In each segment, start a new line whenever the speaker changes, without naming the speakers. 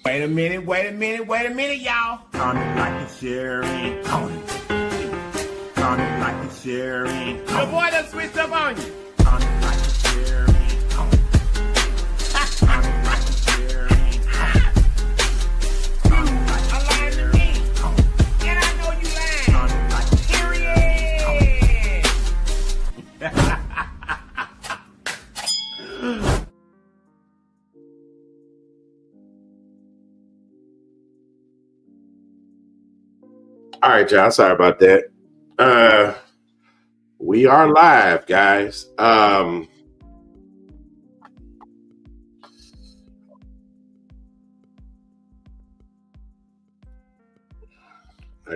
Wait a minute, y'all. Comment, like, and share, and comment. Comment, like, and share, and comment. The boy done switched up on you. Comment, like, and share, and comment. Comment, like, and share, and comment. Comment, like, and share, and comment. And I know you lying. Comment, like, and share, and comment.
All right, y'all. Sorry about that. We are live, guys. I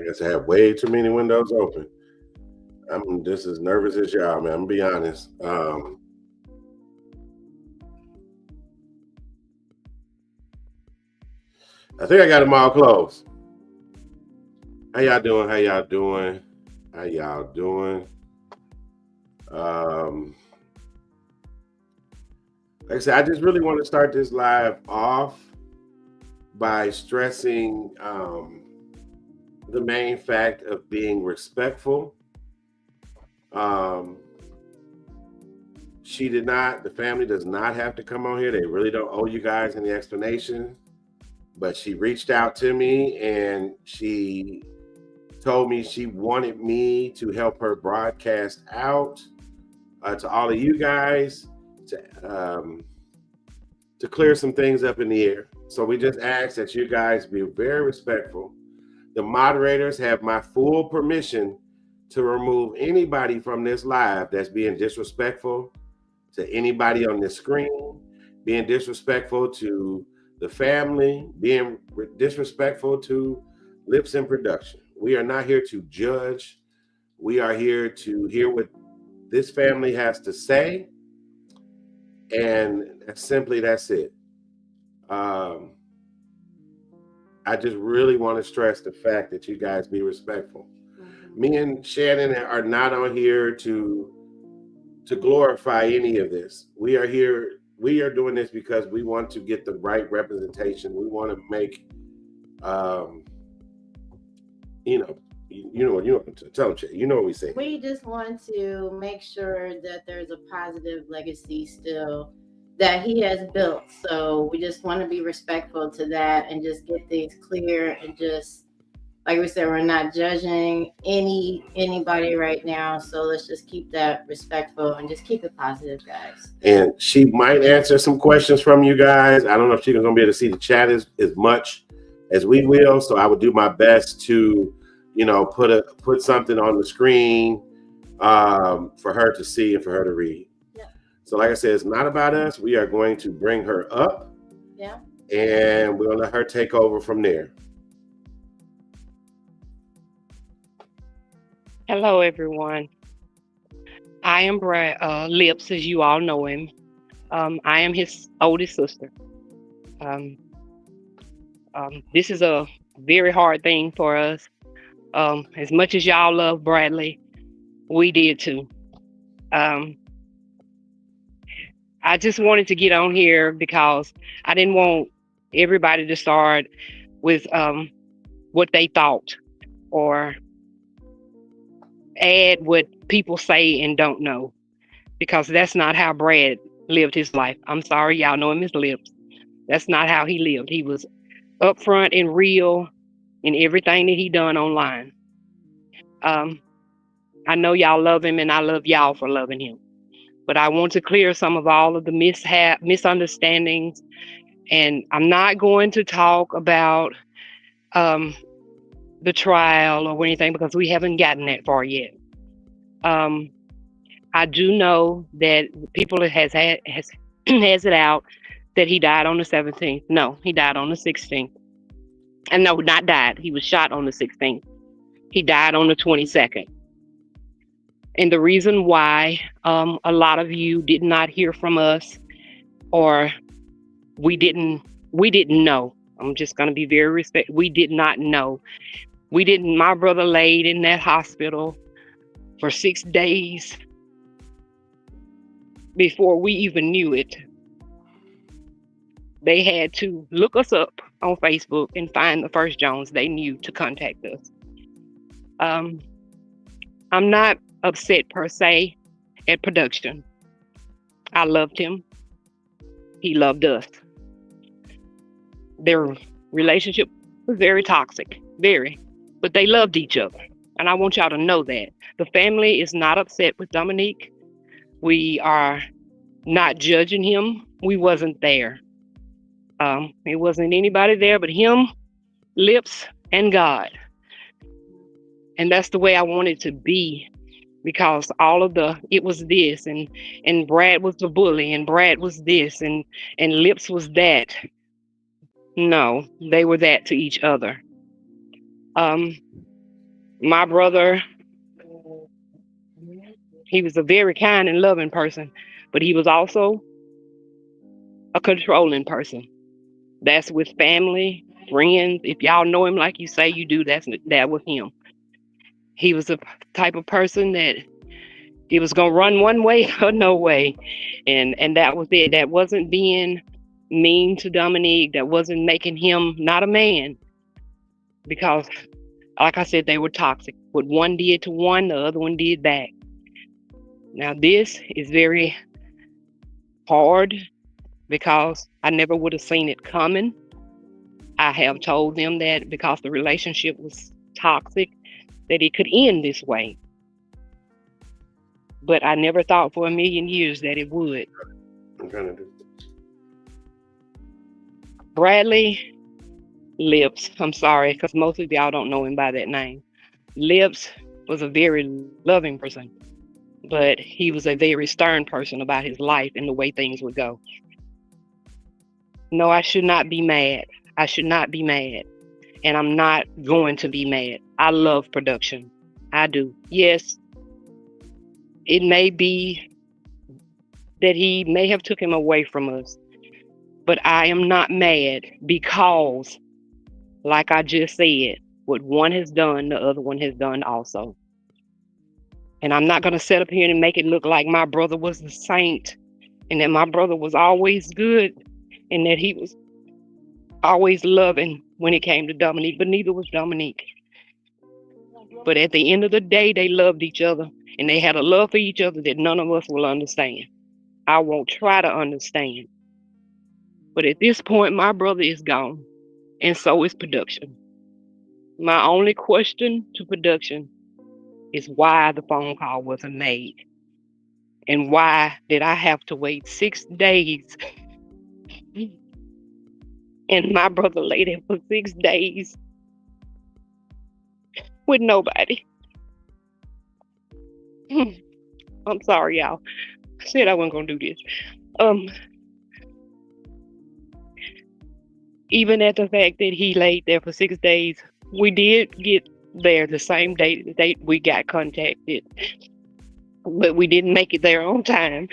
guess I have way too many windows open. I'm just as nervous as y'all, man. I'm gonna be honest. I think I got them all closed. How y'all doing? Like I said, I just really want to start this live off by stressing the main fact of being respectful. The family does not have to come on here. They really don't owe you guys any explanation. But she reached out to me and she told me she wanted me to help her broadcast out to all of you guys to clear some things up in the air. So we just ask that you guys be very respectful. The moderators have my full permission to remove anybody from this live that's being disrespectful to anybody on this screen, being disrespectful to the family, being disrespectful to LLIPS in production. We are not here to judge. We are here to hear what this family has to say. And that's it. I just really want to stress the fact that you guys be respectful. Me and Shannon are not on here to glorify any of this. We are doing this because we want to get the right representation. We want to make, tell them, you know what we say.
We just want to make sure that there's a positive legacy still that he has built. So we just want to be respectful to that and just get things clear and just, like we said, we're not judging anybody right now. So let's just keep that respectful and just keep it positive, guys.
And she might answer some questions from you guys. I don't know if she's going to be able to see the chat as much as we will. So I would do my best to, put something on the screen for her to see and for her to read.
Yeah.
So like I said, it's not about us. We are going to bring her up.
Yeah.
And we'll let her take over from there.
Hello, everyone. I am Brad LLIPS, as you all know him. I am his oldest sister. This is a very hard thing for us. As much as y'all love Bradley, we did too. I just wanted to get on here because I didn't want everybody to start with what they thought or add what people say and don't know, because that's not how Brad lived his life. I'm sorry, y'all know him as LLIPS. That's not how he lived. He was upfront and real in everything that he done online. I know y'all love him and I love y'all for loving him, but I want to clear some of all of the misunderstandings, and I'm not going to talk about the trial or anything because we haven't gotten that far yet. I do know that people has it out that he died on the 17th. No, he died on the 16th. And no, not died. He was shot on the 16th. He died on the 22nd. And the reason why a lot of you did not hear from us, or we didn't know. I'm just going to be very respectful. We did not know. My brother laid in that hospital for 6 days before we even knew it. They had to look us up on Facebook and find the first Jones they knew to contact us. Um, I'm not upset per se at production. I loved him. He loved us. Their relationship was very toxic, very, but they loved each other. And I want y'all to know that. The family is not upset with Dominique. We are not judging him. We wasn't there. It wasn't anybody there but him, LLIPS, and God. And that's the way I want it to be, because all of it was this, and Brad was the bully, and Brad was this, and LLIPS was that. No, they were that to each other. My brother, he was a very kind and loving person, but he was also a controlling person. That's with family, friends. If y'all know him like you say you do, that was him. He was a type of person that he was gonna run one way or no way, and that was it. That wasn't being mean to Dominique. That wasn't making him not a man, because, like I said, they were toxic. What one did to one, the other one did back. Now this is very hard because I never would have seen it coming. I have told them that because the relationship was toxic, that it could end this way. But I never thought for a million years that it would.
I'm trying to do.
Bradley LLIPS, I'm sorry, because most of y'all don't know him by that name. LLIPS was a very loving person, but he was a very stern person about his life and the way things would go. No, I should not be mad. I should not be mad. And I'm not going to be mad. I love production. I do. Yes, it may be that he may have took him away from us, but I am not mad because, like I just said, what one has done, the other one has done also. And I'm not going to sit up here and make it look like my brother was the saint and that my brother was always good and that he was always loving when it came to Dominique, but neither was Dominique. But at the end of the day, they loved each other and they had a love for each other that none of us will understand. I won't try to understand. But at this point, my brother is gone, and so is production. My only question to production is why the phone call wasn't made. And why did I have to wait 6 days? And my brother lay there for 6 days with nobody. I'm sorry, y'all. I said I wasn't gonna do this. Even at the fact that he laid there for 6 days, we did get there the same day the date we got contacted, but we didn't make it there on time.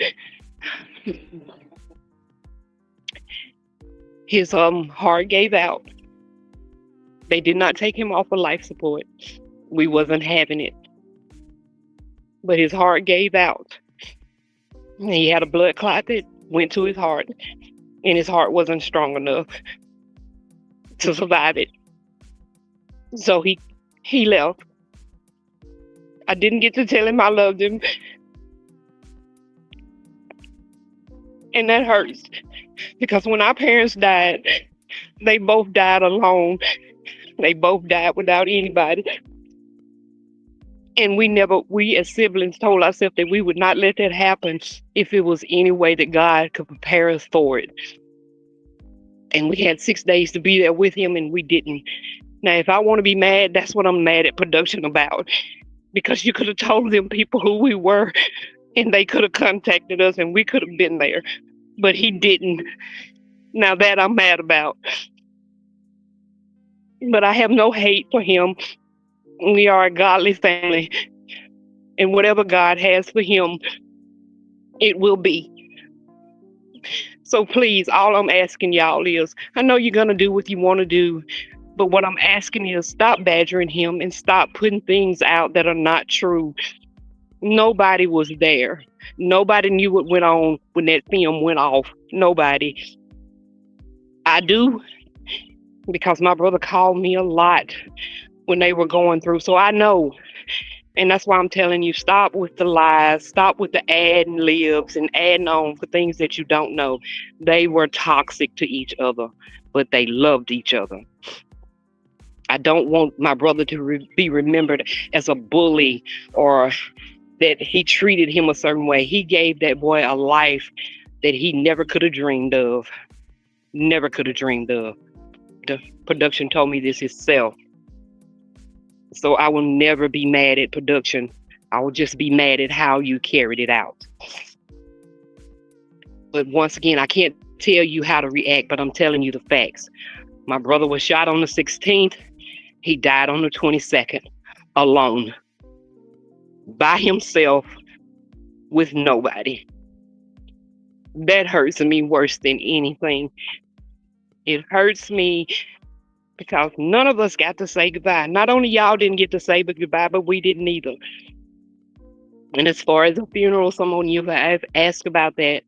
His heart gave out. They did not take him off of life support. We wasn't having it. But his heart gave out. He had a blood clot that went to his heart, and his heart wasn't strong enough to survive it. So he left. I didn't get to tell him I loved him. And that hurts. Because when our parents died, they both died alone. They both died without anybody. And we as siblings told ourselves that we would not let that happen if it was any way that God could prepare us for it. And we had 6 days to be there with him, and we didn't. Now, if I want to be mad, that's what I'm mad at production about. Because you could have told them people who we were, and they could have contacted us, and we could have been there. But he didn't. Now that I'm mad about. But I have no hate for him. We are a godly family. And whatever God has for him, it will be. So please, all I'm asking y'all is, I know you're going to do what you want to do, but what I'm asking is stop badgering him and stop putting things out that are not true. Nobody was there. Nobody knew what went on when that film went off. Nobody. I do, because my brother called me a lot when they were going through. So I know. And that's why I'm telling you, stop with the lies, stop with the ad libs and adding on for things that you don't know. They were toxic to each other, but they loved each other. I don't want my brother to be remembered as a bully or that he treated him a certain way. He gave that boy a life that he never could have dreamed of. Never could have dreamed of. The production told me this himself. So I will never be mad at production. I will just be mad at how you carried it out. But once again, I can't tell you how to react, but I'm telling you the facts. My brother was shot on the 16th. He died on the 22nd, alone, by himself, with nobody. That hurts me worse than anything. It hurts me because none of us got to say goodbye. Not only y'all didn't get to say goodbye, but we didn't either. And as far as a funeral, someone you have asked about that.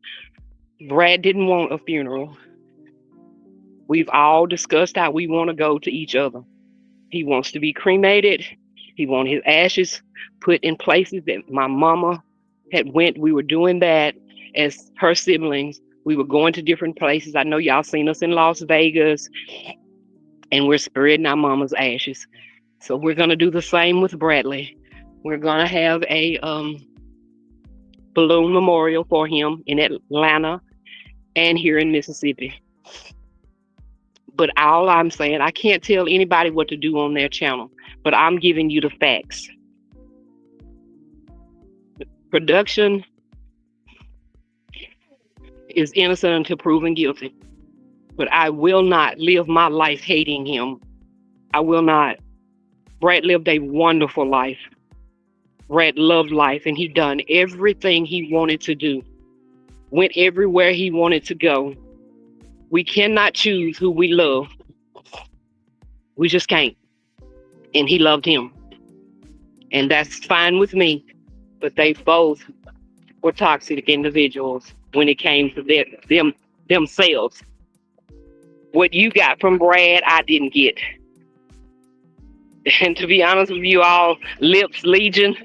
Brad didn't want a funeral. We've all discussed how we want to go to each other. He wants to be cremated. He wants his ashes put in places that my mama had went. We were doing that as her siblings. We were going to different places. I know y'all seen us in Las Vegas, and we're spreading our mama's ashes. So we're going to do the same with Bradley. We're going to have a balloon memorial for him in Atlanta and here in Mississippi. But all I'm saying, I can't tell anybody what to do on their channel, but I'm giving you the facts. Production is innocent until proven guilty. But I will not live my life hating him. I will not. Brad lived a wonderful life. Brad loved life, and he done everything he wanted to do. Went everywhere he wanted to go. We cannot choose who we love. We just can't. And he loved him. And that's fine with me. But they both were toxic individuals when it came to themselves. What you got from Brad, I didn't get. And to be honest with you all, LLIPS Legion,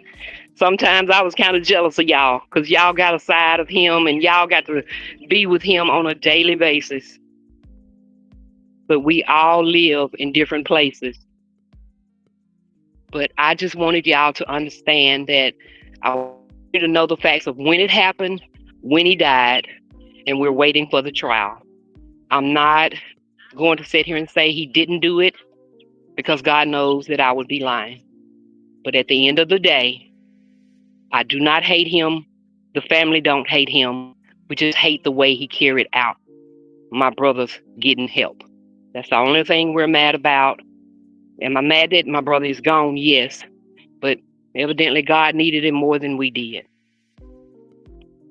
sometimes I was kind of jealous of y'all because y'all got a side of him and y'all got to be with him on a daily basis. But we all live in different places. But I just wanted y'all to understand that I want you to know the facts of when it happened, when he died, and we're waiting for the trial. I'm not going to sit here and say he didn't do it because God knows that I would be lying. But at the end of the day, I do not hate him. The family don't hate him. We just hate the way he carried out my brother's getting help. That's the only thing we're mad about. Am I mad that my brother is gone? Yes. But evidently God needed him more than we did.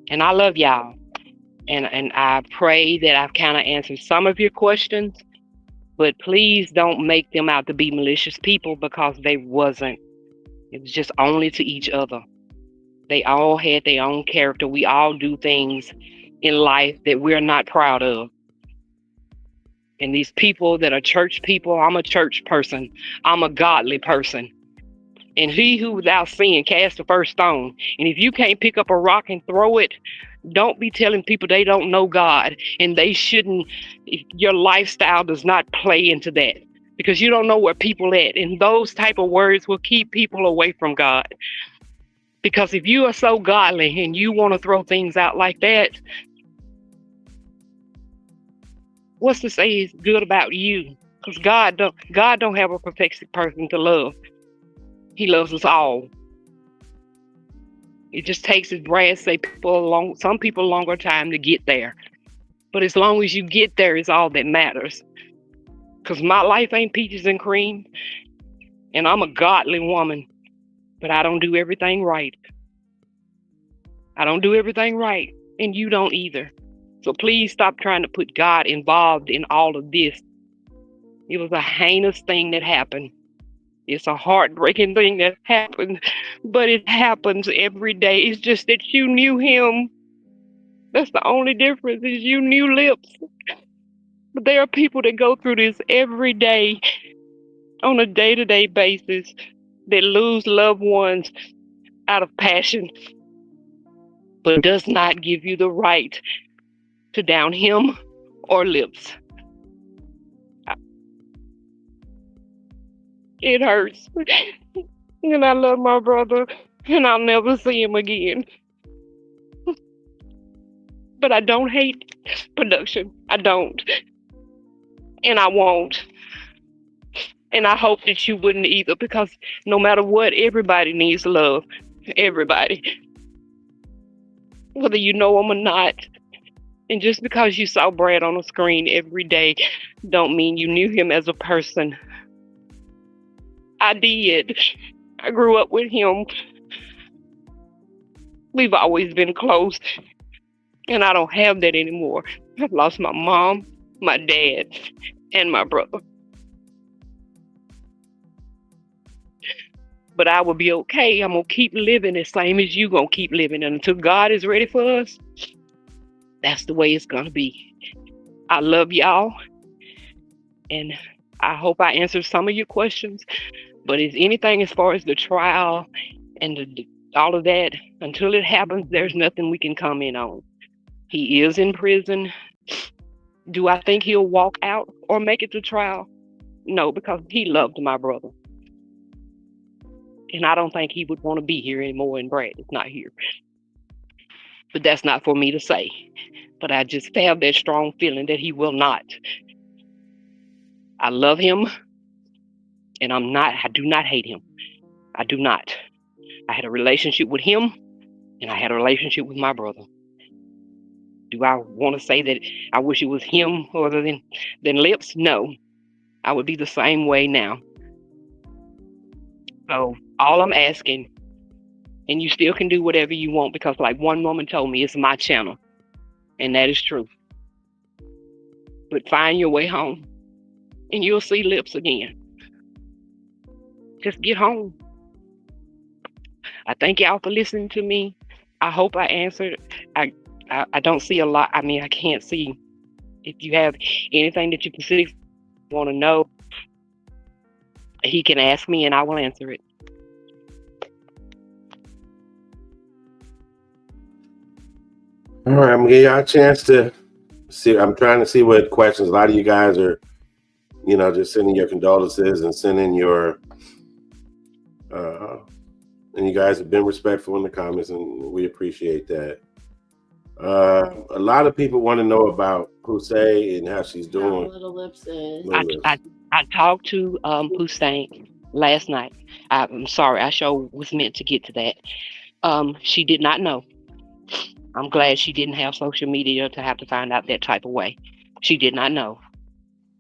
And I love y'all. And I pray that I've kind of answered some of your questions. But please don't make them out to be malicious people because they wasn't. It was just only to each other. They all had their own character. We all do things in life that we're not proud of. And these people that are church people, I'm a church person. I'm a godly person. And he who without sin cast the first stone. And if you can't pick up a rock and throw it, don't be telling people they don't know God and they shouldn't. Your lifestyle does not play into that because you don't know where people at. And those type of words will keep people away from God. Because if you are so godly and you want to throw things out like that, what's to say is good about you? Because God don't have a perfect person to love. He loves us all. It just takes, as Brad say, some people longer time to get there. But as long as you get there is all that matters. Because my life ain't peaches and cream. And I'm a godly woman. But I don't do everything right. I don't do everything right. And you don't either. So please stop trying to put God involved in all of this. It was a heinous thing that happened. It's a heartbreaking thing that happened, but it happens every day. It's just that you knew him. That's the only difference is you knew LLIPS. But there are people that go through this every day on a day-to-day basis that lose loved ones out of passion, but does not give you the right to down him or LLIPS. It hurts. And I love my brother, and I'll never see him again. But I don't hate production. I don't. And I won't. And I hope that you wouldn't either, because no matter what, everybody needs love. Everybody. Whether you know him or not. And just because you saw Brad on the screen every day don't mean you knew him as a person. I did. I grew up with him. We've always been close. And I don't have that anymore. I've lost my mom, my dad, and my brother. But I will be okay. I'm going to keep living the same as you going to keep living. And until God is ready for us, that's the way it's going to be. I love y'all. And I hope I answered some of your questions. But is anything as far as the trial and all of that, until it happens, there's nothing we can comment on. He is in prison. Do I think he'll walk out or make it to trial? No, because he loved my brother. And I don't think he would want to be here anymore, and Brad is not here. But that's not for me to say. But I just have that strong feeling that he will not. I love him, and I do not hate him. I do not. I had a relationship with him, and I had a relationship with my brother. Do I want to say that I wish it was him other than LLIPS? No. I would be the same way now. So all I'm asking, and you still can do whatever you want, because like one woman told me, it's my channel. And that is true. But find your way home, and you'll see LLIPS again. Just get home. I thank y'all for listening to me. I hope I answered. I don't see a lot. I mean, I can't see. If you have anything that you specifically want to know, he can ask me and I will answer it.
All right, I'm gonna give y'all a chance to see. I'm trying to see what questions. A lot of you guys are, just sending your condolences and sending your, and you guys have been respectful in the comments, and we appreciate that. A lot of people want to know about Pusey and how she's doing.
How Little Lips is.
I talked to Pusey last night. I'm sorry, I sure was meant to get to that. She did not know. I'm glad she didn't have social media to have to find out that type of way. She did not know.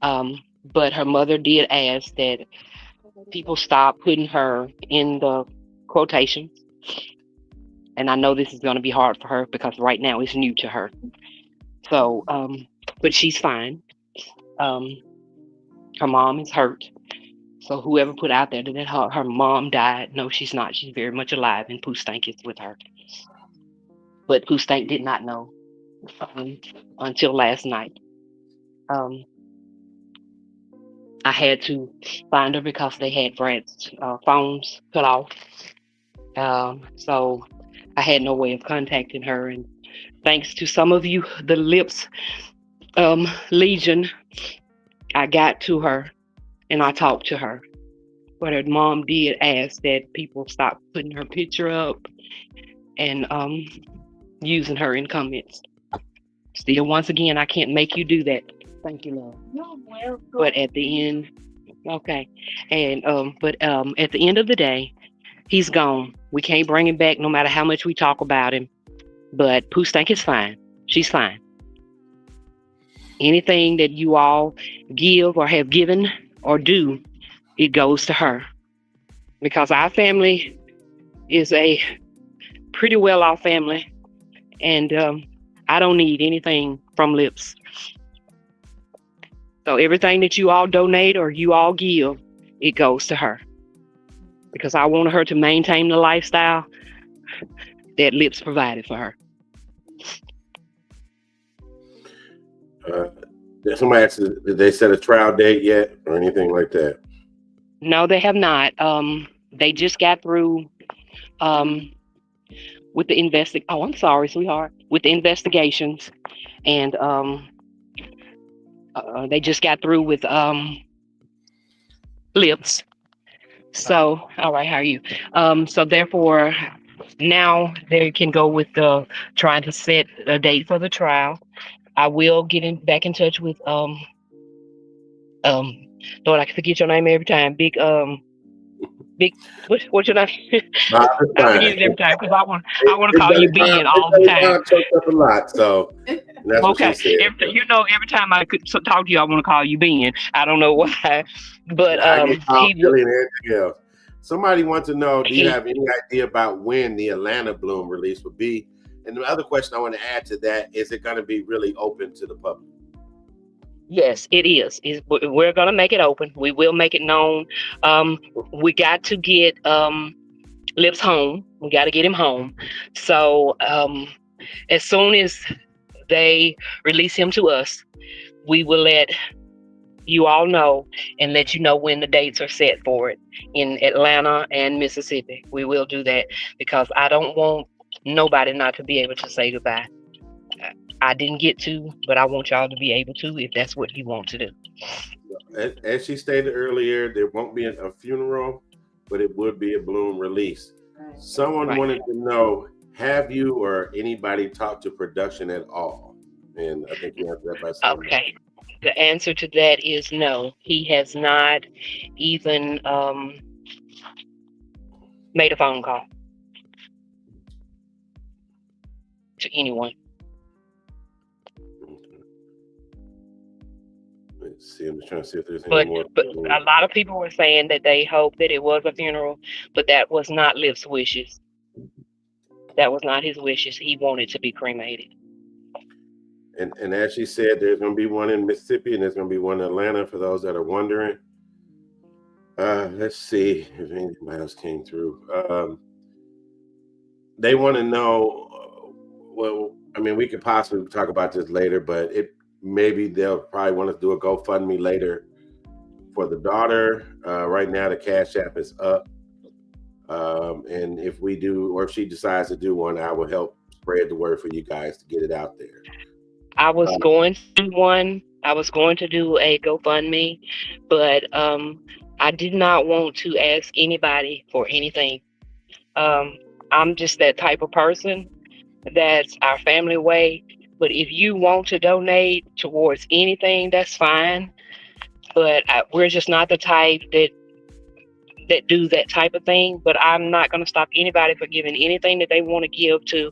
But her mother did ask that people stop putting her in the quotations. And I know this is going to be hard for her because right now it's new to her. So, but she's fine. Her mom is hurt. So whoever put out there that her mom died, no, she's not. She's very much alive, and Pusey is with her. But Pusey did not know until last night. I had to find her because they had Brad's phones cut off. So I had no way of contacting her. And thanks to some of you, the LLIPS Legion, I got to her and I talked to her. But her mom did ask that people stop putting her picture up and using her in comments. Still, once again, I can't make you do that. Thank you, love.
No, well,
but at the end, okay. And at the end of the day, he's gone. We can't bring him back no matter how much we talk about him. But Pusey is fine. She's fine. Anything that you all give or have given or do, it goes to her. Because our family is a pretty well-off family. And I don't need anything from LLIPS. So everything that you all donate or you all give, it goes to her. Because I wanted her to maintain the lifestyle that LLIPS provided for her.
Somebody asked, did they set a trial date yet or anything like that?
No, they have not. They just got through with the Oh, I'm sorry, sweetheart. With the investigations, and they just got through with LLIPS. So, all right, how are you? So therefore, now they can go with the trying to set a date for the trial. I will back in touch with um Lord, I can forget your name every time. Big what's your name?
Nah, it's
I
fine.
forget it every time because I want to
It
call you Ben all the time.
choked up a lot, so that's what
Okay,
she said.
every time I could talk to you, I want to call you Ben. I don't know why, but
I get called Billy and everything else. Somebody wants to know, do you have any idea about when the Atlanta Bloom release will be? And the other question I want to add to that, is it going to be really open to the public?
Yes, it is. We're going to make it open. We will make it known. We got to get LLIPS home. We got to get him home. So as soon as they release him to us, we will let you all know and let you know when the dates are set for it in Atlanta and Mississippi. We will do that because I don't want nobody not to be able to say goodbye. I didn't get to, but I want y'all to be able to if that's what you want to do.
As she stated earlier, there won't be a funeral, but it would be a Bloom release. Someone wanted to know, have you or anybody talked to production at all? And I think you answered that by saying
okay. The answer to that is no. He has not even made a phone call to anyone.
Let's see, I'm just trying to see if there's
But
any more.
a lot of people were saying that they hoped that it was a funeral, but that was not LLIPS' wishes. That was not his wishes. He wanted to be cremated.
And as she said, there's going to be one in Mississippi and there's going to be one in Atlanta for those that are wondering. Let's see if anybody else came through. They want to know, well, I mean, we could possibly talk about this later, but maybe they'll probably want to do a GoFundMe later for the daughter. Right now, the Cash App is up. And if we do, or if she decides to do one, I will help spread the word for you guys to get it out there.
I was going to do one. I was going to do a GoFundMe, but I did not want to ask anybody for anything. I'm just that type of person. That's our family way. But if you want to donate towards anything, that's fine. But we're just not the type that do that type of thing. But I'm not going to stop anybody from giving anything that they want to give to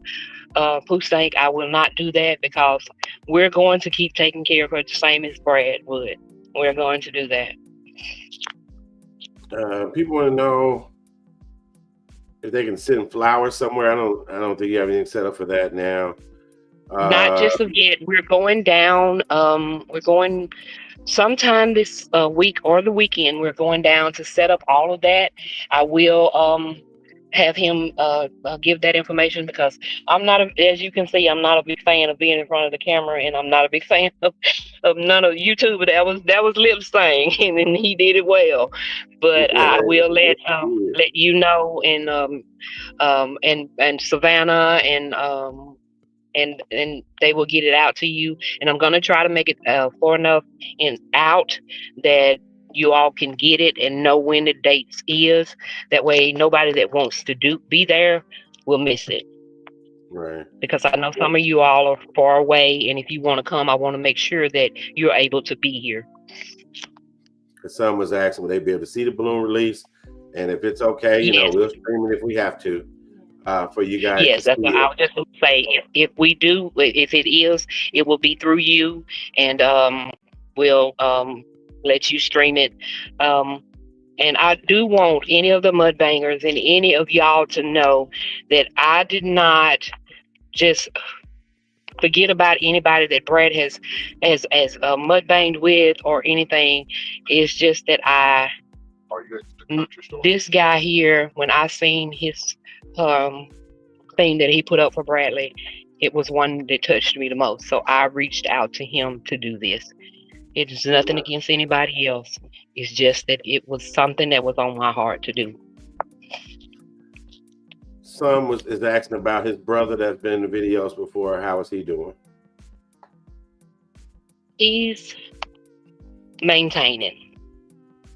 Poostank. I will not do that because we're going to keep taking care of her the same as Brad would. We're going to do that.
People want to know if they can send flowers somewhere. I don't think you have anything set up for that now.
Not just yet. We're going down. We're going sometime this week or the weekend. We're going down to set up all of that. I will have him give that information because as you can see, I'm not a big fan of being in front of the camera, and I'm not a big fan of none of YouTube. But that was LLIPS thing, and he did it well. But I will let you know, and Savannah and they will get it out to you. And I'm going to try to make it far enough out that you all can get it and know when the dates is. That way, nobody that wants to be there will miss it.
Right.
Because I know some of you all are far away, and if you want to come, I want to make sure that you're able to be here.
Someone was asking, will they be able to see the balloon release? And if it's okay, we'll stream it if we have to. For you guys.
Yes, that's what I was just going to say. If we do, if it is, it will be through you, and we'll let you stream it. And I do want any of the mudbangers and any of y'all to know that I did not just forget about anybody that Brad has mudbanged with or anything. It's just that this guy here, when I seen his thing that he put up for Bradley, it was one that touched me the most. So I reached out to him to do this. It is nothing against anybody else. It's just that it was something that was on my heart to do.
Some is asking about his brother that's been in the videos before. How is he doing?
He's maintaining.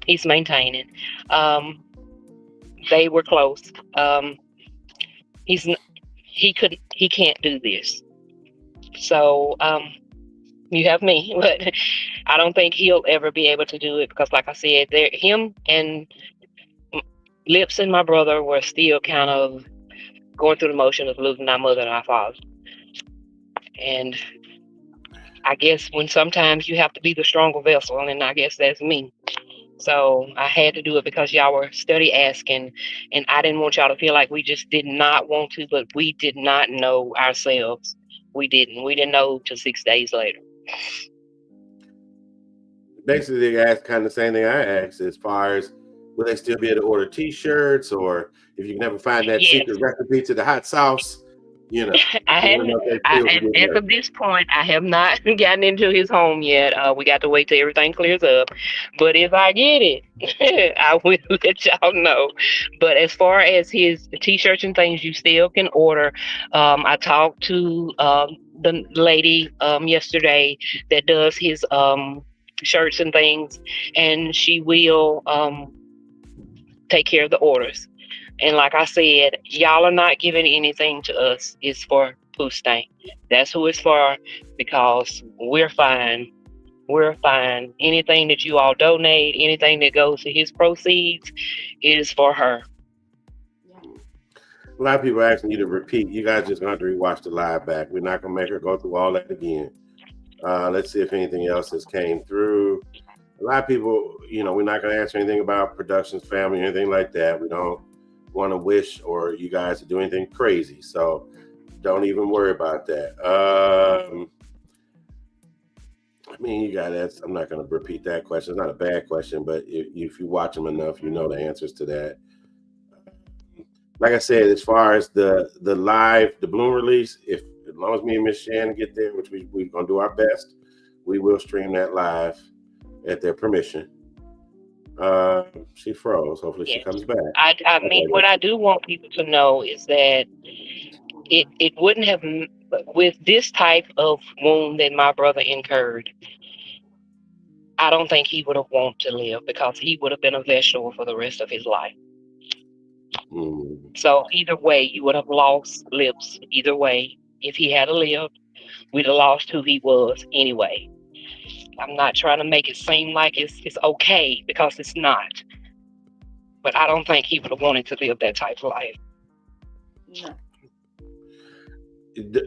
He's maintaining. Um, they were close. He's he can't do this. So you have me, but I don't think he'll ever be able to do it because, like I said, him and Lips and my brother were still kind of going through the motion of losing our mother and our father. And I guess when sometimes you have to be the stronger vessel, and I guess that's me. So I had to do it because y'all were steady asking, and I didn't want y'all to feel like we just did not want to, but we did not know ourselves. We didn't. We didn't know till 6 days later.
Basically, they asked kind of the same thing I asked as far as will they still be able to order T-shirts, or if you can never find that secret recipe to the hot sauce, you know.
As of this point, I have not gotten into his home yet. We got to wait till everything clears up. But if I get it, I will let y'all know. But as far as his T-shirts and things, you still can order. I talked to the lady yesterday that does his shirts and things, and she will take care of the orders. And like I said, y'all are not giving anything to us. It's for Pustain. That's who it's for, because we're fine. We're fine. Anything that you all donate, anything that goes to his proceeds is for her.
A lot of people are asking you to repeat. You guys just going to have to rewatch the live back. We're not going to make her go through all that again. Let's see if anything else has came through. A lot of people, we're not going to answer anything about productions, family, or anything like that. We don't want to wish or you guys to do anything crazy, so don't even worry about that. I mean, you got that. I'm not going to repeat that question. It's not a bad question, but if you watch them enough, you know the answers to that. Like I said, as far as the balloon release, as long as me and Miss Shannon get there, which we're going to do our best, we will stream that live at their permission. She froze. Hopefully she comes back.
I mean, what I do want people to know is that it wouldn't have, with this type of wound that my brother incurred, I don't think he would have wanted to live, because he would have been a vegetable for the rest of his life. So either way, you would have lost Lips. Either way, if he had lived, we'd have lost who he was anyway. I'm not trying to make it seem like it's okay, because it's not. But I don't think he would have wanted to live that type of life.
No.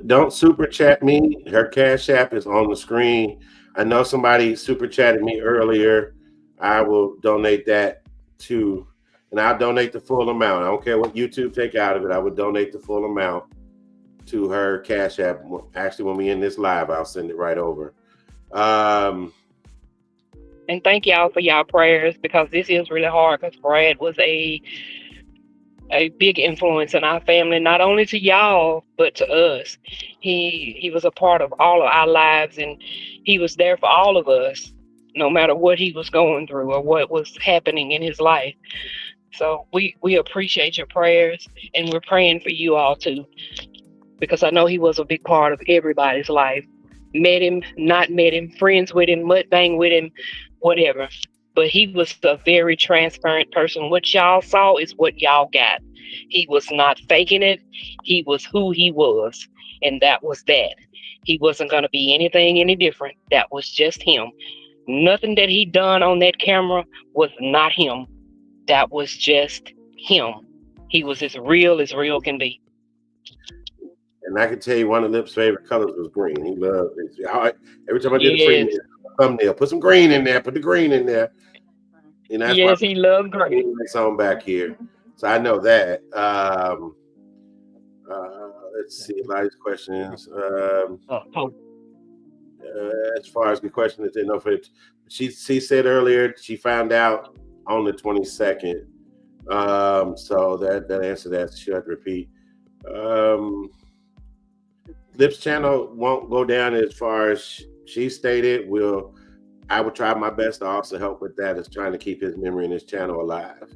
Don't super chat me. Her Cash App is on the screen. I know somebody super chatted me earlier. I will donate that too. And I'll donate the full amount. I don't care what YouTube take out of it. I would donate the full amount to her Cash App. Actually, when we end this live, I'll send it right over.
And thank y'all for y'all prayers, because this is really hard, because Brad was a big influence in our family, not only to y'all, but to us. He was a part of all of our lives, and he was there for all of us, no matter what he was going through or what was happening in his life. So we appreciate your prayers, and we're praying for you all too, because I know he was a big part of everybody's life. Met him, not met him, friends with him, mudbang with him, whatever. But he was a very transparent person. What y'all saw is what y'all got. He was not faking it. He was who he was, and that was that. He wasn't going to be anything any different. That was just him. Nothing that he done on that camera was not him. That was just him. He was as real can be.
And I can tell you one of Lip's favorite colors was green. He loved it. Every time I did a thumbnail, put some green in there, put the green in there. And that's
he loved green.
Song back here. So I know that. Let's see, a lot of these questions. As far as the question that they know for it, she said earlier she found out on the 22nd. So that answer that she had to repeat. Lips channel won't go down as far as she stated. We'll I would try my best to also help with that, is trying to keep his memory and his channel alive.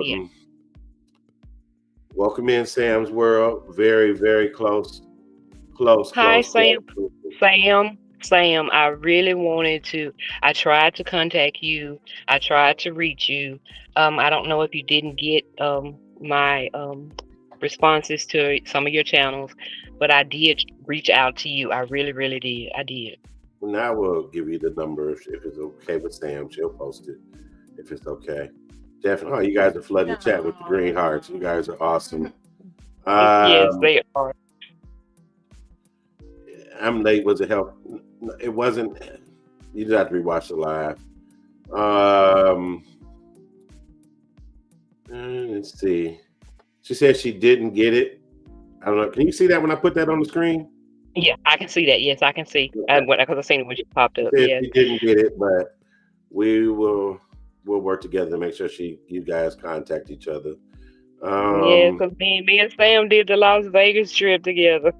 Yeah.
Welcome in Sam's World. Very, very close.
Hi, Sam. Sam, I really I tried to contact you. I tried to reach you. I don't know if you didn't get my responses to some of your channels, but I did reach out to you. I really, really did. I did.
Now we'll give you the number if it's okay with Sam. She'll post it if it's okay. Definitely. Oh, you guys are flooding the chat with the green hearts. You guys are awesome.
Yes, they are.
I'm late. Was it help? It wasn't. You just have to rewatch the live. Let's see. She said she didn't get it. I don't know. Can you see that when I put that on the screen?
Yeah, I can see that. Yes, I can see. Because I seen it when she popped up.
She
Yes.
didn't get it, but we'll work together to make sure you guys contact each other.
Yeah, because me and Sam did the Las Vegas trip together.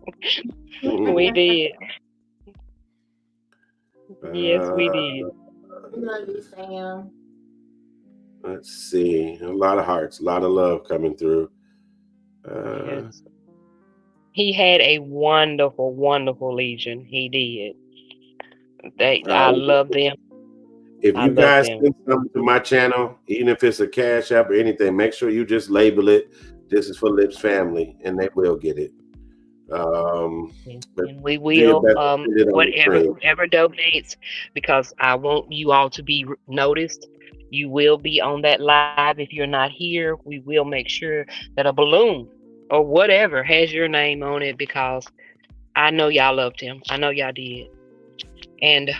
We did. Yes, we did.
Love you, Sam.
Let's see. A lot of hearts, a lot of love coming through.
Yes. He had a wonderful, wonderful Legion. He did. I love them.
If you guys send something to my channel, even if it's a Cash App or anything, make sure you just label it. This is for Lips Family, and they will get it.
And we will, whoever donates, because I want you all to be noticed. You will be on that live. If you're not here, we will make sure that a balloon or whatever has your name on it, because I know y'all loved him. I know y'all did. And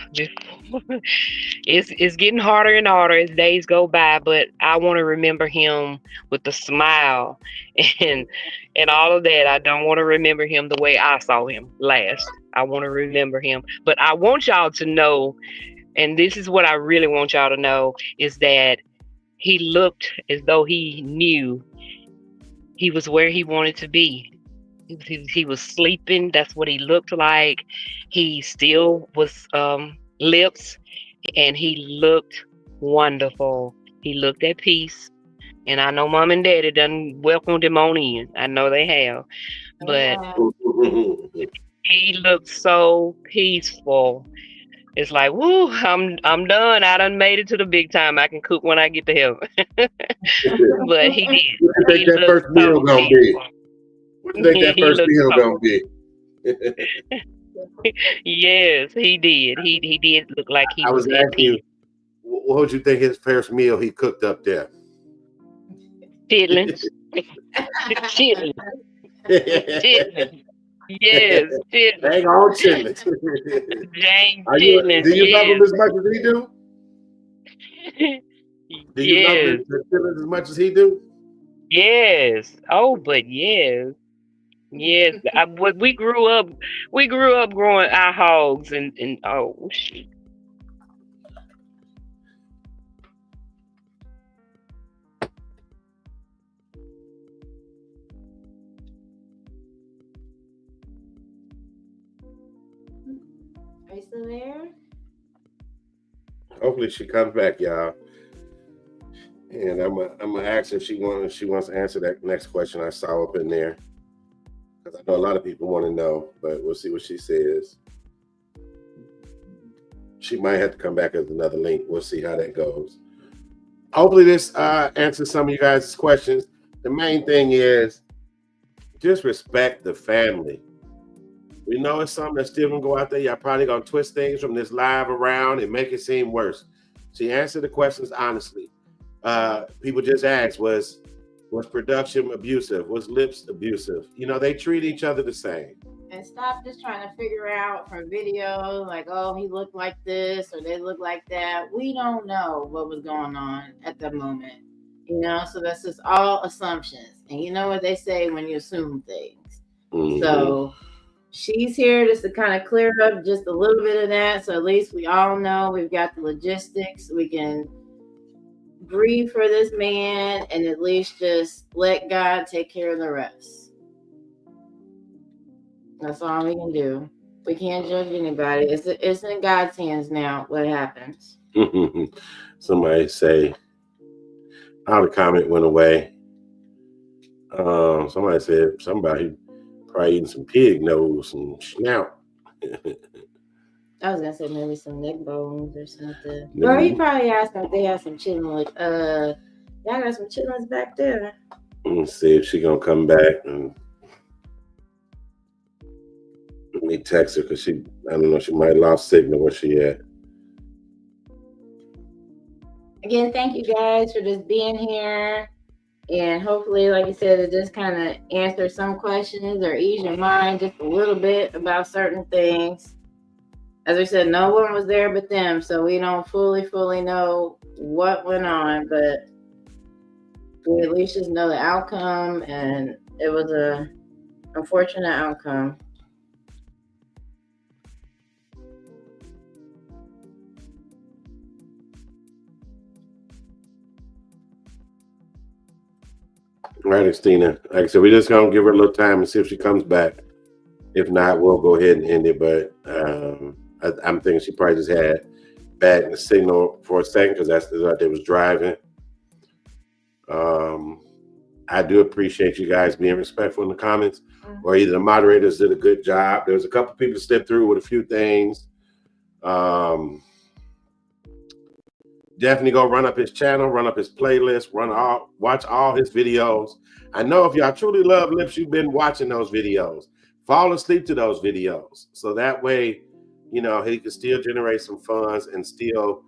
it's getting harder and harder as days go by, but I want to remember him with a smile and all of that. I don't want to remember him the way I saw him last. I want to remember him, but I want y'all to know, and this is what I really want y'all to know, is that he looked as though he knew he was where he wanted to be. He was sleeping. That's what he looked like. He still was lips, and he looked wonderful. He looked at peace. And I know Mom and Daddy done welcomed him on in. I know they have. But he looked so peaceful. It's like, woo, I'm done. I done made it to the big time. I can cook when I get to heaven. But he did.
What do you think that first meal gonna be? What do you think that first meal gonna be?
Yes, he did. He did look like he was
asking you, what would you think his first meal he cooked up there?
Chitlins. Chitlins. Chitlins. Yes, chitlins.
Dang on chitlins.
Dang chitlins.
Do you love him as much as he do? Do you love the chitlins as much as he do?
Yes. Oh, but yes. Yes. We grew up growing our hogs and oh shit.
Are you still there?
Hopefully she comes back, y'all. And I'm gonna ask if she wants to answer that next question I saw up in there, because I know a lot of people want to know, but we'll see what she says. She might have to come back as another link. We'll see how that goes. Hopefully this answers some of you guys' questions. The main thing is just respect the family. We know it's something that's still gonna go out there. Y'all probably gonna twist things from this live around and make it seem worse. She answered the questions honestly. People just asked, was production abusive? Was Lips abusive? You know, they treat each other the same.
And stop just trying to figure out from video, like, oh, he looked like this or they look like that. We don't know what was going on at the moment, you know, so that's just all assumptions. And you know what they say when you assume things. Mm-hmm. So she's here just to kind of clear up just a little bit of that. So at least we all know we've got the logistics. We can breathe for this man and at least just let God take care of the rest. That's all we can do. We can't judge anybody. It's in God's hands now what happens.
Somebody say, how the comment went away. Somebody said somebody probably eating some pig nose and snout.
I was gonna say maybe some neck bones or something. Or he probably asked them if they had some chitlins. Y'all got some chitlins back there.
Let's see if she gonna come back, and let me text her because I don't know, she might have lost signal. Where she at?
Again, thank you guys for just being here. And hopefully, like you said, it just kind of answers some questions or ease your mind just a little bit about certain things. As we said, no one was there but them, so we don't fully know what went on, but we at least just know the outcome, and it was a unfortunate outcome.
All right, Christina. Like I said, we're just gonna give her a little time and see if she comes back. If not, we'll go ahead and end it. But I'm thinking she probably just had bad signal for a second because that's what they was driving. I do appreciate you guys being respectful in the comments, or either the moderators did a good job. There was a couple people slipped through with a few things. Definitely go run up his channel, run up his playlist, watch all his videos. I know if y'all truly love Lips, you've been watching those videos. Fall asleep to those videos. So that way, you know, he can still generate some funds and still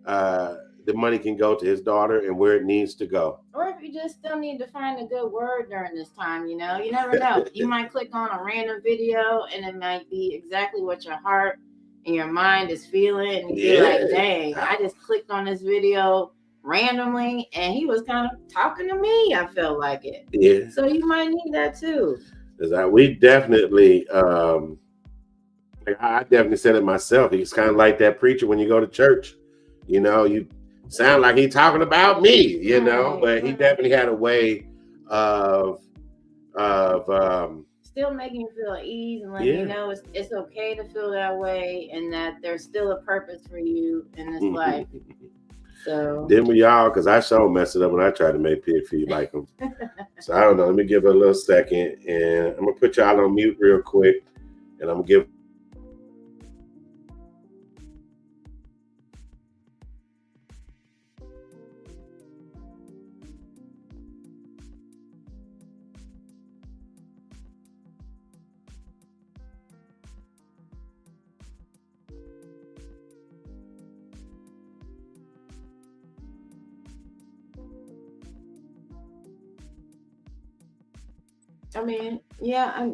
the money can go to his daughter and where it needs to go.
Or if you just still need to find a good word during this time, you know, you never know. You might click on a random video and it might be exactly what your heart and your mind is feeling. And you're like, dang, I just clicked on this video randomly and he was kind of talking to me. I felt like it.
Yeah.
So you might need that too.
We definitely, I definitely said it myself. He's kind of like that preacher when you go to church. You know, you sound like he's talking about me, you know, but he definitely had a way of
still making you feel at ease and letting you know it's okay to feel that way and that there's still a purpose for you in this life. So
then we all, because I sure messed it up when I tried to make pig feet like him. So I don't know. Let me give it a little second, and I'm gonna put y'all on mute real quick, and I'm gonna give.
I mean, yeah,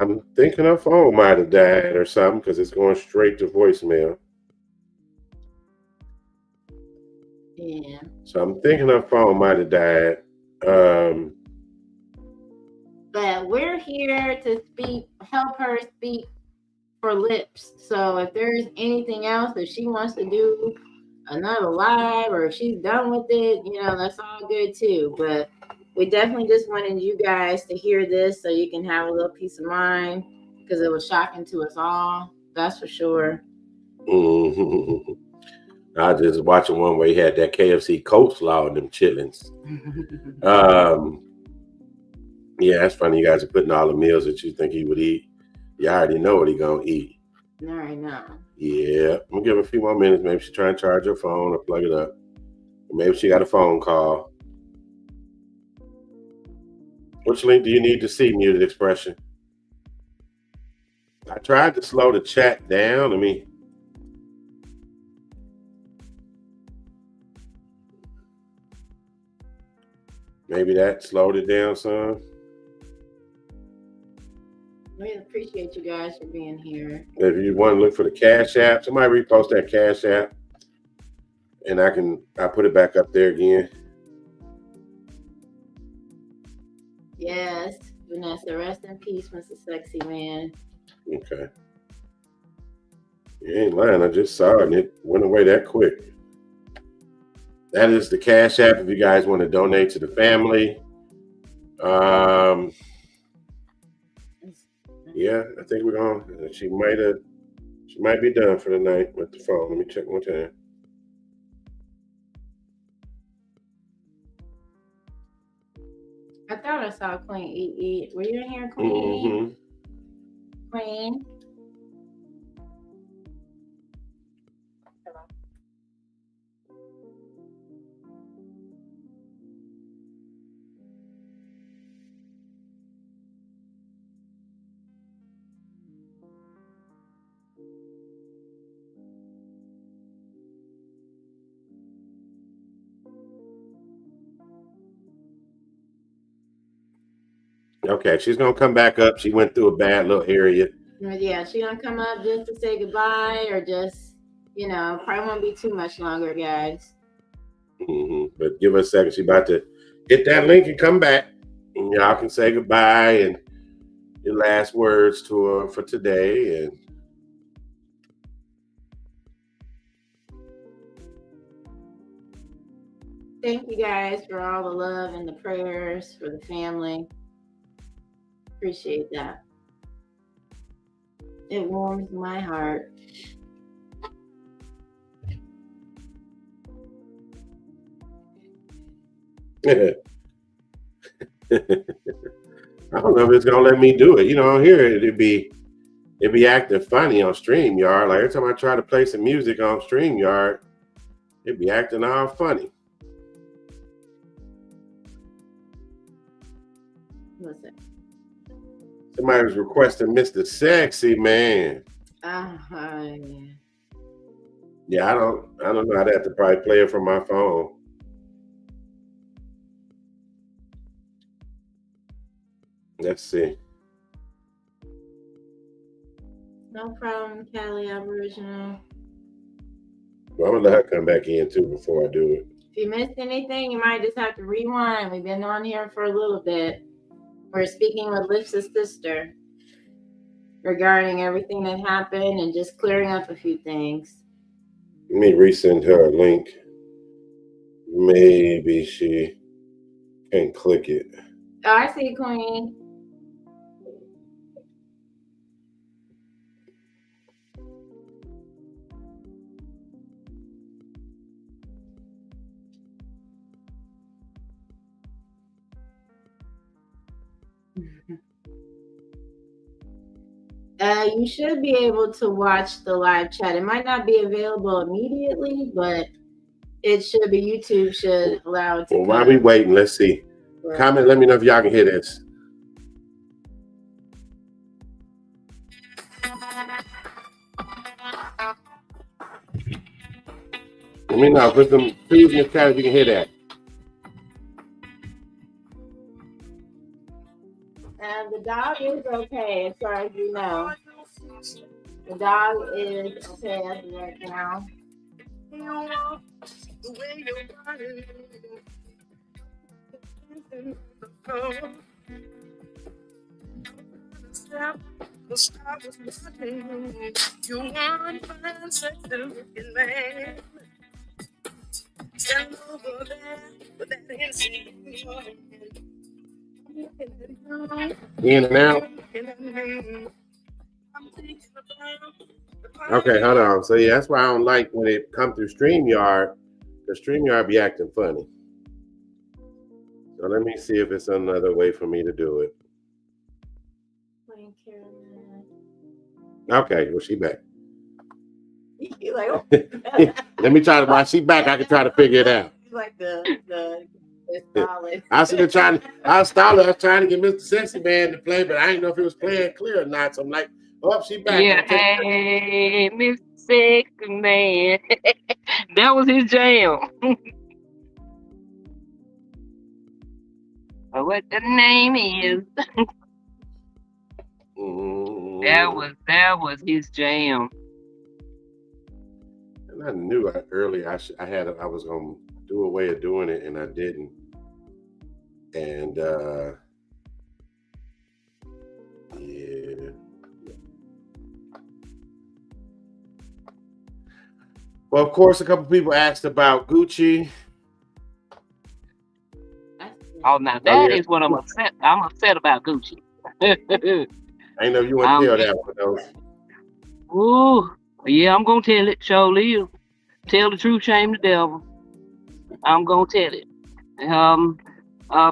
I'm thinking her phone might have died or something because it's going straight to voicemail.
Yeah.
So I'm thinking her phone might have died.
But we're here to help her speak for Lips. So if there's anything else that she wants to do, another live, or if she's done with it, you know, that's all good too. But we definitely just wanted you guys to hear this so you can have a little peace of mind, because it was shocking to us all. That's for sure.
I was just watching one where he had that KFC coleslaw and them chitlins. Yeah, that's funny. You guys are putting all the meals that you think he would eat. You already know what he gonna eat.
All right, now.
Yeah, I'm gonna give her a few more minutes. Maybe she's trying to charge her phone or plug it up. Or maybe she got a phone call. Which link do you need to see? Muted expression. I tried to slow the chat down. Maybe that slowed it down some.
We appreciate you guys for being here.
If you want to look for the Cash App, somebody repost that Cash App, and I put it back up there again.
Yes, Vanessa, rest in peace, Mr. Sexy Man.
Okay. You ain't lying. I just saw it, and it went away that quick. That is the Cash App if you guys want to donate to the family. Yeah, I think we're gonna. She might be done for the night with the phone. Let me check one time.
I thought I saw Queen E. Were you in here, Queen? Queen.
Okay, she's gonna come back up. She went through a bad little area.
Yeah, she gonna come up just to say goodbye, or just, probably won't be too much longer, guys.
But give her a second. She about to hit that link and come back. And y'all can say goodbye and your last words to her for today. And
thank you guys for all the love and the prayers for the family. Appreciate that. It warms my heart.
I don't know if it's gonna let me do it. Here it'd be acting funny on StreamYard. Like every time I try to play some music on StreamYard, it'd be acting all funny.
What's that?
Somebody was requesting Mr. Sexy Man. Yeah, I don't know. I'd have to probably play it from my phone. Let's see.
No problem, Cali Aboriginal.
Well, I'm gonna let her come back in too before I do it.
If you missed anything, you might just have to rewind. We've been on here for a little bit. We're speaking with LLIPS' sister regarding everything that happened and just clearing up a few things.
Let me resend her a link. Maybe she can click it.
Oh, I see, Queen. You should be able to watch the live chat. It might not be available immediately, but it should be. YouTube should allow it to.
Well, while we waiting, let's see. Right. Comment, let me know if y'all can hear this. Let me know. Put some please in the chat if you can hear that.
And the dog is okay, as far as you know. The dog is okay as of right now.
In and out. Okay, hold on. So yeah, that's why I don't like when it come through StreamYard. The StreamYard be acting funny. So let me see if it's another way for me to do it. Okay, well she back.
You like, oh.
Let me try to. While she back, I can try to figure it out.
Like the solid.
I was trying. I was trying to get Mr. Sexy Man to play, but I didn't know if it was playing clear or not. So I'm like, oh, she back.
Yeah, hey, Mr. Sexy Man. That was his jam. What the name is? That was his jam.
And I knew earlier I was gonna do a way of doing it, and I didn't. And yeah. Well, of course, a couple people asked about Gucci.
Oh, now that is what I'm upset. I'm upset about Gucci.
I know you want to tell that one though.
Ooh, yeah, I'm gonna tell it. Surely, tell the truth, shame the devil. I'm gonna tell it. Um,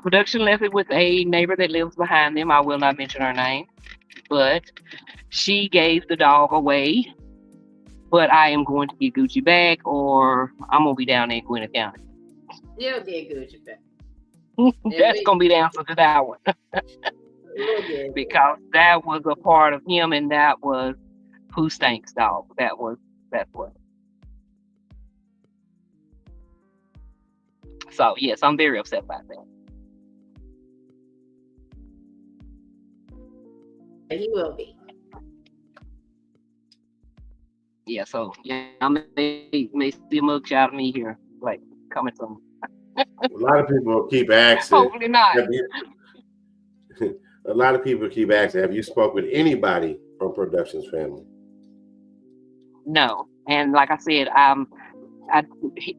Production left it with a neighbor that lives behind them. I will not mention her name, but she gave the dog away. But I am going to get Gucci back, or I'm gonna be down there in Gwinnett County.
You'll get Gucci back.
That's gonna be the answer to that one.
We'll get
Because that was a part of him, and that was who stinks dog. That's what. So yes, I'm very upset about that.
He will be.
Yeah, so yeah, I may see a mugshot of me here, like coming from.
A lot of people keep asking.
Hopefully not.
A lot of people keep asking, have you spoke with anybody from Productions family?
No, and like I said,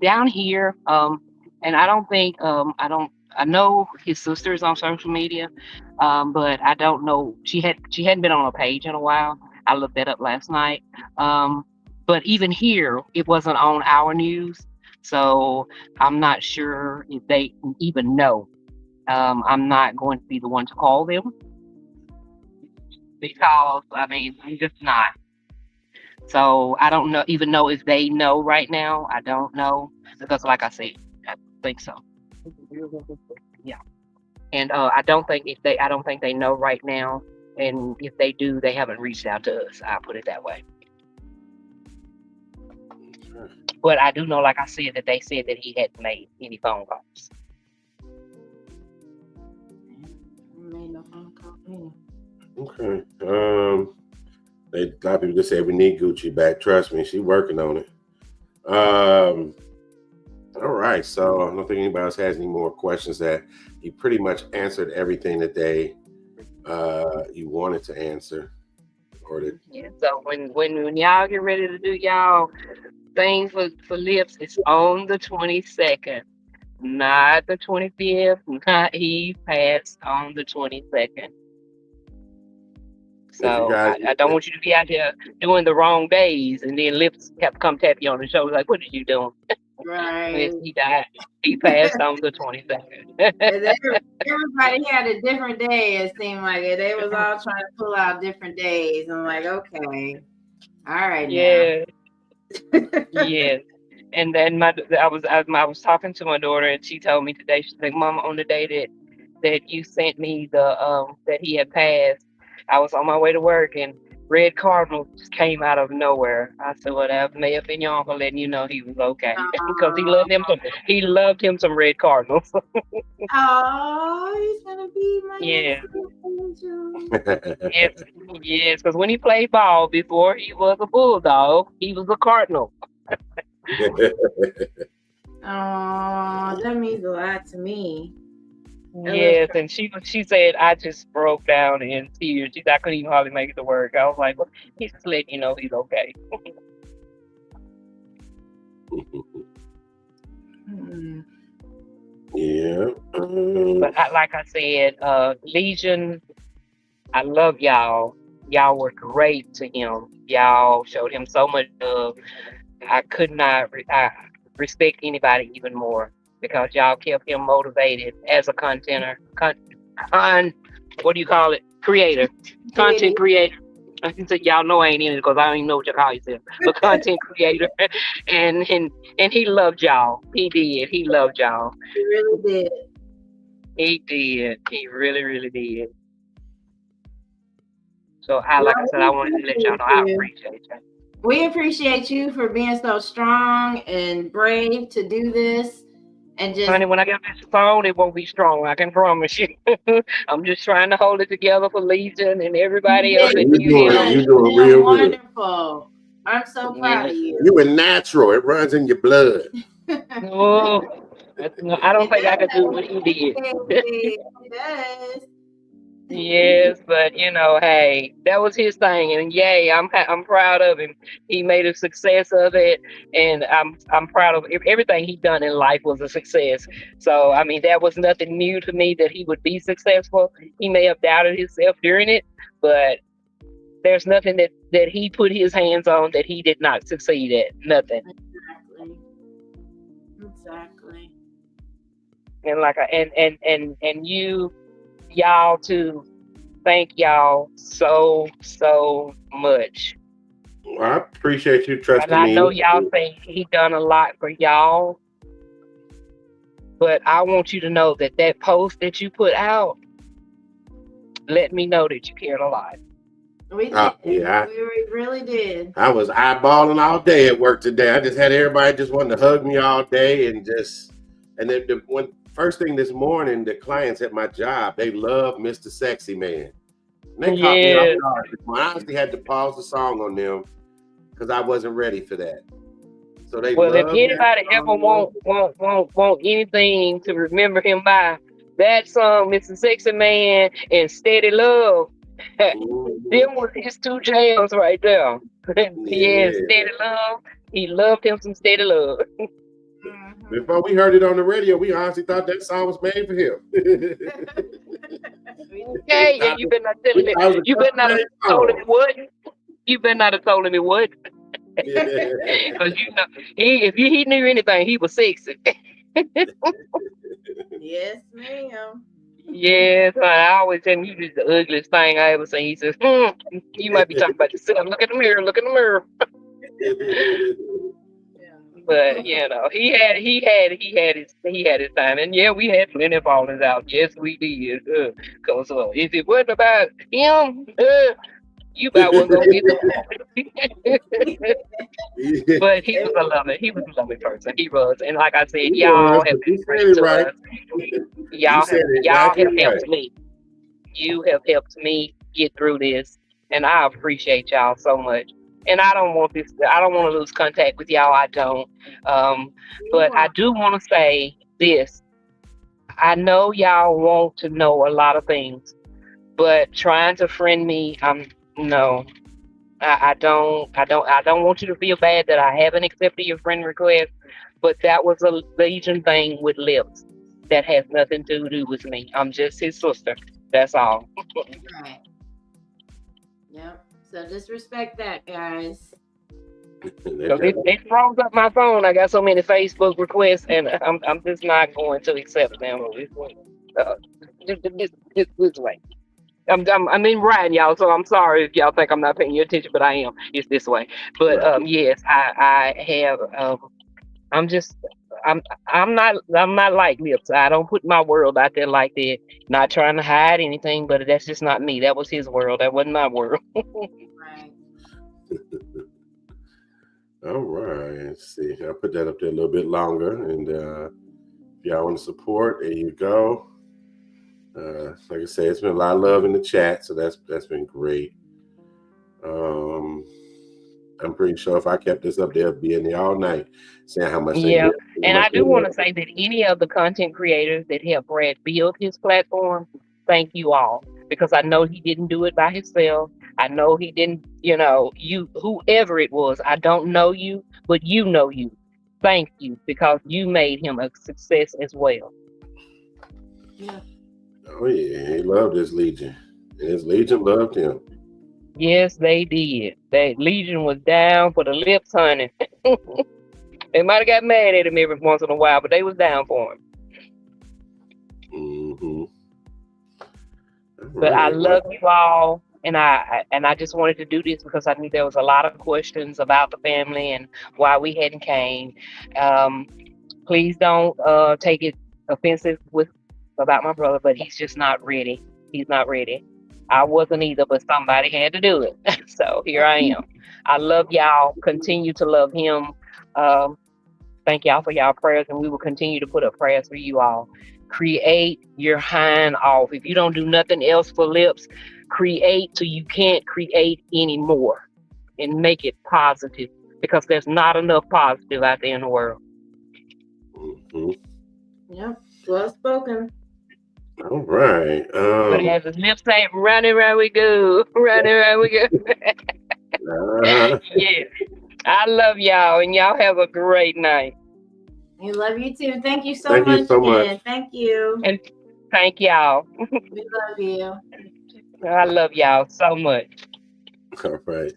down here, and I don't think, I know his sister is on social media, but I don't know. She hadn't been on a page in a while. I looked that up last night. But even here, it wasn't on our news, so I'm not sure if they even know. I'm not going to be the one to call them because I mean I'm just not. So I don't even know if they know right now. I don't know because, like I said, I think so. Yeah, and I don't think they know right now. And if they do, they haven't reached out to us. I'll put it that way. But I do know, like I said, that they said that he hadn't made any phone calls.
Made no phone call.
Okay. A lot of people just say we need Gucci back. Trust me, she's working on it. All right. So I don't think anybody else has any more questions. That you pretty much answered everything that you wanted to answer.
Yeah. So when y'all get ready to do y'all thing for LLIPS, it's on the 22nd, not the 25th. Not he passed on the 22nd. So I don't want you to be out there doing the wrong days, and then LLIPS have to come tap you on the shoulder like, "What are you doing?"
Right.
He died. He passed on the 22nd.
Everybody had a different day. It seemed like it. They was all trying to pull out different days. I'm like, okay, all right,
yeah, yes. And then I was talking to my daughter, and she told me today. She's like, "Mama, on the day that you sent me that he had passed, I was on my way to work, and red cardinal just came out of nowhere." I said, "Well, that may have been your uncle letting you know he was okay because he loved him some red cardinals."
Oh, he's gonna be my
Yeah.
next angel.
Yes, because when he played ball before he was a bulldog, he was a cardinal.
Oh, that means a lot to me.
Yes, and she said I just broke down in tears. She said I couldn't even hardly make it to work. I was like, well, he's just letting you know he's okay.
Yeah.
But like I said, Legion, I love y'all. Y'all were great to him. Y'all showed him so much love. I could not I respect anybody even more because y'all kept him motivated as a contenter. What do you call it? Creator. Content creator. I can say y'all know I ain't in it because I don't even know what you call yourself. But content creator. And he loved y'all. He did. He loved y'all.
He really did.
He did. He really, really did. So like I said, I wanted to let y'all know I appreciate you.
We appreciate you for being so strong and brave to do this. And just,
honey, when I get this phone, it won't be strong. I can promise you. I'm just trying to hold it together for Legion and everybody else.
You're doing real
wonderful. Good. I'm so proud of you.
You were natural. It runs in your blood.
Oh, I don't think I could do what he did.
It does.
Yes, but hey, that was his thing, and yay, I'm proud of him. He made a success of it, and I'm proud of everything he done in life was a success. So I mean, that was nothing new to me that he would be successful. He may have doubted himself during it, but There's nothing that he put his hands on that he did not succeed at. Nothing.
Exactly.
And like and y'all too. Thank y'all so much.
Well, I appreciate you
And
trusting
I know
me.
y'all think he done a lot for y'all, but I want you to know that post that you put out let me know that you cared a lot.
We did.
Yeah,
We really did.
I was eyeballing all day at work today. I just had everybody just wanting to hug me all day and then the one first thing this morning, the clients at my job, they love Mr. Sexy Man. And they caught me off
Yes.
guard. I honestly had to pause the song on them because I wasn't ready for that. So they
Well, if
love that
anybody ever
song.
want anything to remember him by, that song, Mr. Sexy Man and Steady Love, them was his two jams right there. Yeah,
Yeah.
Steady Love. He loved him some Steady Love.
Before we heard it on the radio, we honestly thought that song was made for him.
Okay, yeah, you better not tell me. You better not have told him what. You better not have told him what. Because you know, he knew anything, he was sexy.
Yes, ma'am.
Yes, I always tell him you was the ugliest thing I ever seen. He says, you might be talking about yourself. Look in the mirror, look in the mirror. But you know, he had his time, and yeah, we had plenty of fallings out. Yes, we did. Cause if it wasn't about him, you about wasn't gonna get the But he was a loving, person. He was, and like I said,
He
y'all
was,
have
but you
been
said
great
it
to
right.
us.
You said it
Y'all
exactly
have
right.
helped me. You have helped me get through this, and I appreciate y'all so much. And I don't want to lose contact with y'all. I don't. But I do want to say this. I know y'all want to know a lot of things, but trying to friend me, no. I don't want you to feel bad that I haven't accepted your friend request, but that was a Legion thing with Lips that has nothing to do with me. I'm just his sister. That's all.
Right. Yep. So just respect that, guys.
Because it froze up my phone. I got so many Facebook requests, and I'm just not going to accept them. Uh, this way. I'm in writing, y'all. So I'm sorry if y'all think I'm not paying your attention, but I am. It's this way. But yes, I have. I'm just. I'm not like Lips. I don't put my world out there like that. Not trying to hide anything, but that's just not me. That was his world. That wasn't my world.
Right.
All right. Let's see. I'll put that up there a little bit longer. And if y'all want to support, there you go. Like I said, it's been a lot of love in the chat, so that's been great. I'm pretty sure if I kept this up, they'll be in there all night saying how much they
Yeah,
live.
and I do want to say that any of the content creators that helped Brad build his platform, thank you all, because I know he didn't do it by himself. I know he didn't, you, whoever it was, I don't know you, but you know you. Thank you, because you made him a success as well.
Yeah.
Oh yeah, he loved his Legion, and his Legion loved him.
Yes, they did. That Legion was down for the Lips, honey. They might have got mad at him every once in a while, but they was down for him.
Mm-hmm.
But I love you all, and I just wanted to do this because I knew there was a lot of questions about the family and why we hadn't came. Please don't take it offensive about my brother, but he's just not ready. He's not ready. I wasn't either, but somebody had to do it. So here I am. I love y'all. Continue to love him. Thank y'all for y'all prayers, and we will continue to put up prayers for you all. Create your hind off. If you don't do nothing else for Lips, create till you can't create anymore and make it positive, because there's not enough positive out there in the world.
Mm-hmm.
Yep. Well spoken.
All right.
But as his Lips say, round and round we go. Round and round we go. Yeah. I love y'all, and y'all have a great night.
We love you too. Thank you so
Thank
much.
you so much.
Thank you.
And thank y'all.
We love you.
I love y'all so much.
All right.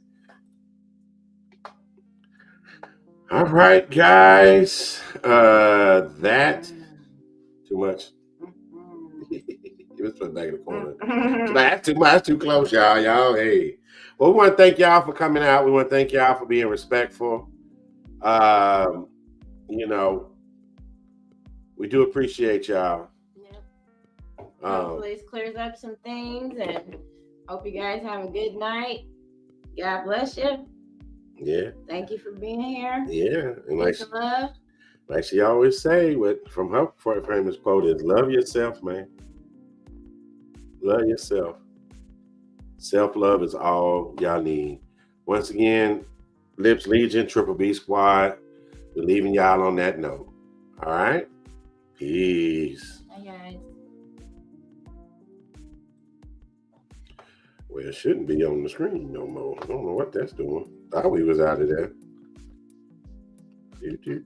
All right, guys. That too much. He was put back in the corner. That's too much. That's too close, y'all. Y'all, hey. Well, we want to thank y'all for coming out. We want to thank y'all for being respectful. You know, we do appreciate y'all.
Yep. Hopefully this clears up some things, and hope you guys have a good night. God bless you.
Yeah.
Thank you for being here.
Yeah. And
love.
like she always say, from her famous quote is, love yourself, man. Love yourself. Self-love is all y'all need. Once again, Lips Legion, Triple B Squad. We're leaving y'all on that note. All right? Peace.
Hi, guys.
Well, it shouldn't be on the screen no more. I don't know what that's doing. Thought we was out of there.
Thank you.